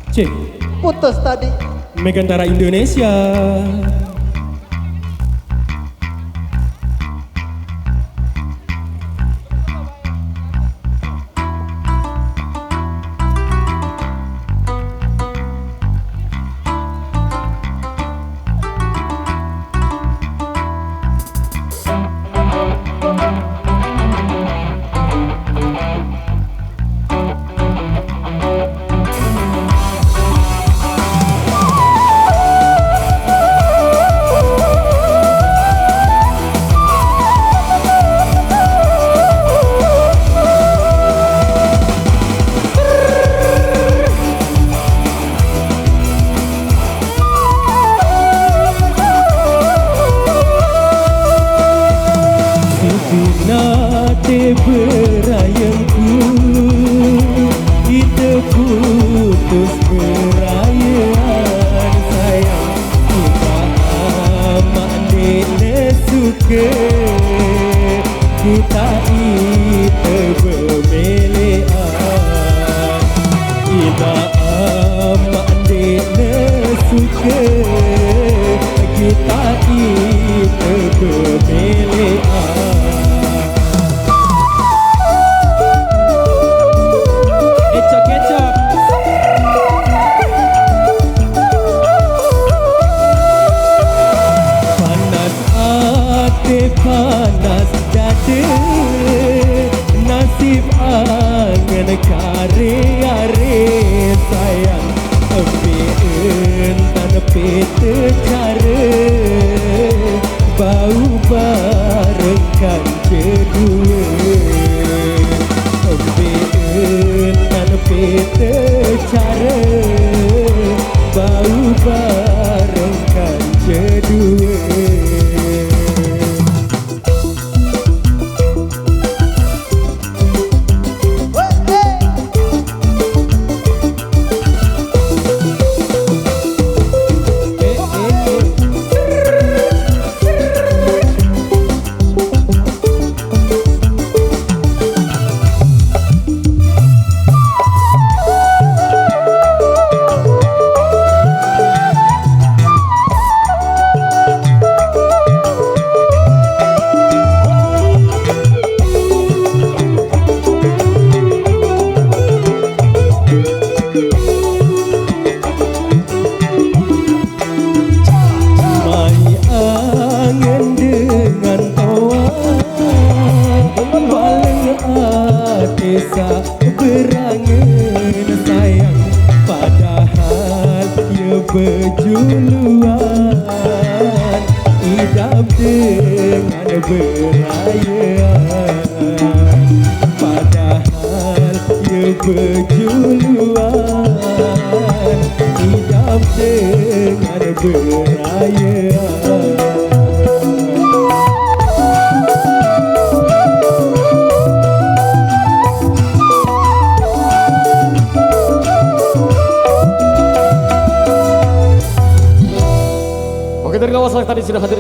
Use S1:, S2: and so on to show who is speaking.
S1: Cik,
S2: Putus tadi.
S1: Megantara Indonesia. Nate berayangku, kita putus berayaan sayang. Kita amat dene suka, kita itu bermelean. Kita amat dene suka, kita itu bermelean. Panas dada, nasib angan kare-are sayang. Ambil tanah peta cara, bau barengkan kedua. Ambil tanah peta cara, bau barengkan kedua. Desa berangan sayang, padahal ia berjuluan idam dengan berayaan. Padahal ia berjuluan idam dengan berayaan.
S3: Oke, dari kawasan tadi sudah hadir